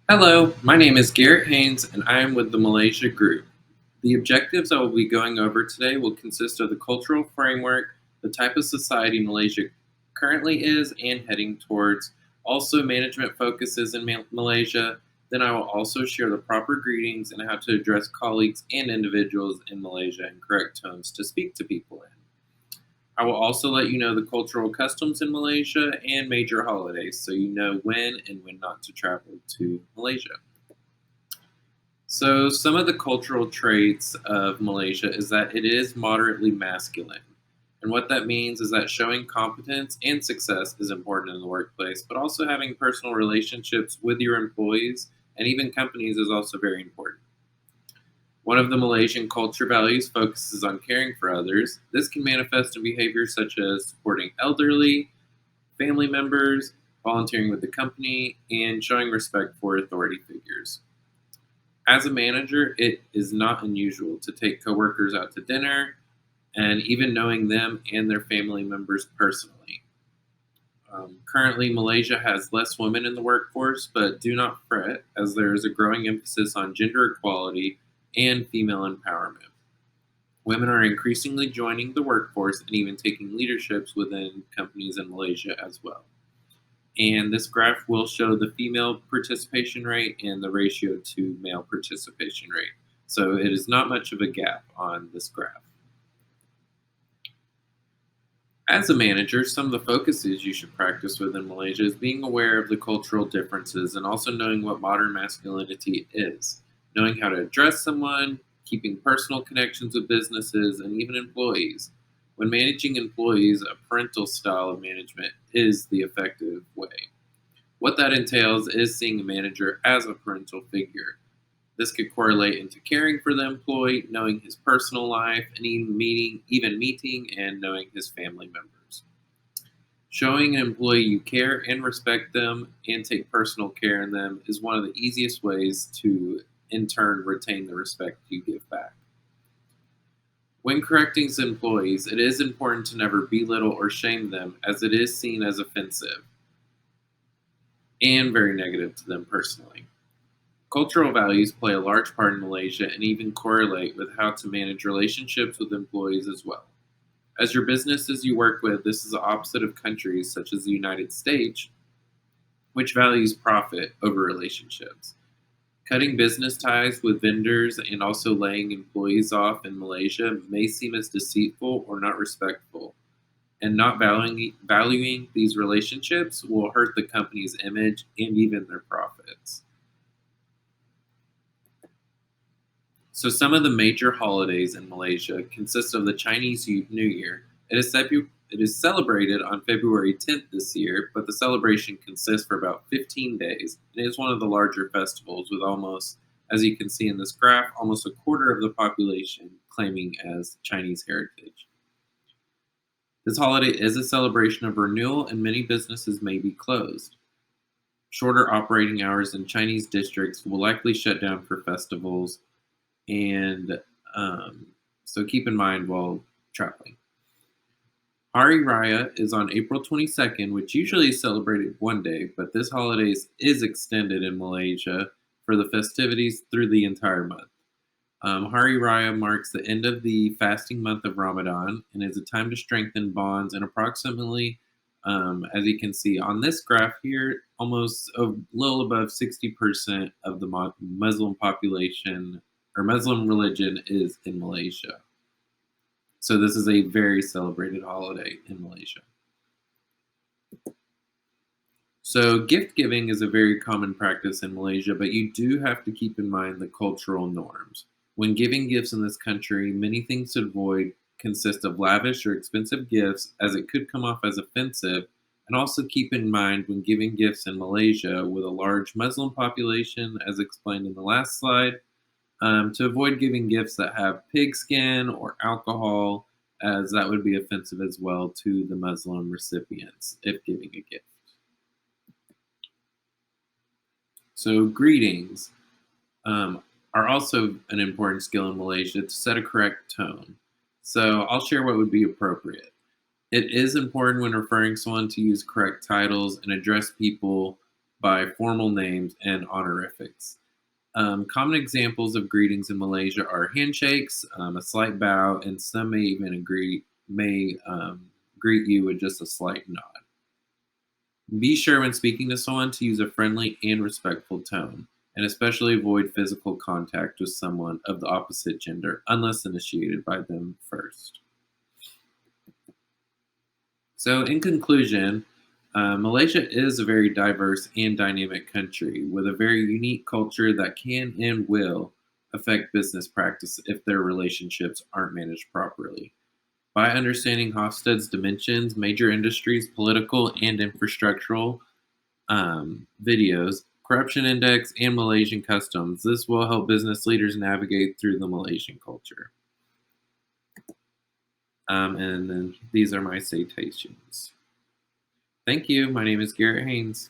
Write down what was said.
Hello, my name is Garrett Haynes and I am with the Malaysia Group. The objectives I will be going over today will consist of the cultural framework, the type of society Malaysia currently is and heading towards, also management focuses in Malaysia. Then I will also share the proper greetings and how to address colleagues and individuals in Malaysia in correct tones to speak to people in. I will also let you know the cultural customs in Malaysia and major holidays so you know when and when not to travel to Malaysia. So, some of the cultural traits of Malaysia is that it is moderately masculine. And what that means is that showing competence and success is important in the workplace, but also having personal relationships with your employees and even companies is also very important. One of the Malaysian culture values focuses on caring for others. This can manifest in behaviors such as supporting elderly, family members, volunteering with the company, and showing respect for authority figures. As a manager, it is not unusual to take coworkers out to dinner and even knowing them and their family members personally. Currently, Malaysia has less women in the workforce, but do not fret, as there is a growing emphasis on gender equality and female empowerment. Women are increasingly joining the workforce and even taking leaderships within companies in Malaysia as well. And this graph will show the female participation rate and the ratio to male participation rate. So it is not much of a gap on this graph. As a manager, some of the focuses you should practice within Malaysia is being aware of the cultural differences and also knowing what modern masculinity is, knowing how to address someone, keeping personal connections with businesses and even employees. When managing employees, a parental style of management is the effective way. What that entails is seeing a manager as a parental figure. This could correlate into caring for the employee, knowing his personal life, and even meeting and knowing his family members. Showing an employee you care and respect them and take personal care in them is one of the easiest ways to, in turn, retain the respect you give back. When correcting employees, it is important to never belittle or shame them, as it is seen as offensive and very negative to them personally. Cultural values play a large part in Malaysia and even correlate with how to manage relationships with employees as well. As your businesses you work with, this is the opposite of countries such as the United States, which values profit over relationships. Cutting business ties with vendors and also laying employees off in Malaysia may seem as deceitful or not respectful, and not valuing these relationships will hurt the company's image and even their profits. So some of the major holidays in Malaysia consist of the Chinese New Year. It is celebrated on February 10th this year, but the celebration consists for about 15 days. It is one of the larger festivals with almost, as you can see in this graph, almost a quarter of the population claiming as Chinese heritage. This holiday is a celebration of renewal and many businesses may be closed. Shorter operating hours in Chinese districts will likely shut down for festivals and so keep in mind while traveling. Hari Raya is on April 22nd, which usually is celebrated one day, but this holiday is extended in Malaysia for the festivities through the entire month. Hari Raya marks the end of the fasting month of Ramadan and is a time to strengthen bonds and approximately, as you can see on this graph here, almost a little above 60% of the Muslim population or Muslim religion is in Malaysia. So this is a very celebrated holiday in Malaysia. So gift giving is a very common practice in Malaysia, but you do have to keep in mind the cultural norms. When giving gifts in this country, many things to avoid consist of lavish or expensive gifts, as it could come off as offensive. And also keep in mind when giving gifts in Malaysia with a large Muslim population, as explained in the last slide, to avoid giving gifts that have pig skin or alcohol, as that would be offensive as well to the Muslim recipients if giving a gift. So, greetings are also an important skill in Malaysia to set a correct tone. So, I'll share what would be appropriate. It is important when referring someone to use correct titles and address people by formal names and honorifics. Common examples of greetings in Malaysia are handshakes, a slight bow, and some may even greet you with just a slight nod. Be sure when speaking to someone to use a friendly and respectful tone, and especially avoid physical contact with someone of the opposite gender unless initiated by them first. So, in conclusion, Malaysia is a very diverse and dynamic country with a very unique culture that can and will affect business practice if their relationships aren't managed properly. By understanding Hofstede's dimensions, major industries, political and infrastructural videos, corruption index, and Malaysian customs, this will help business leaders navigate through the Malaysian culture. And then these are my citations. Thank you. My name is Garrett Haynes.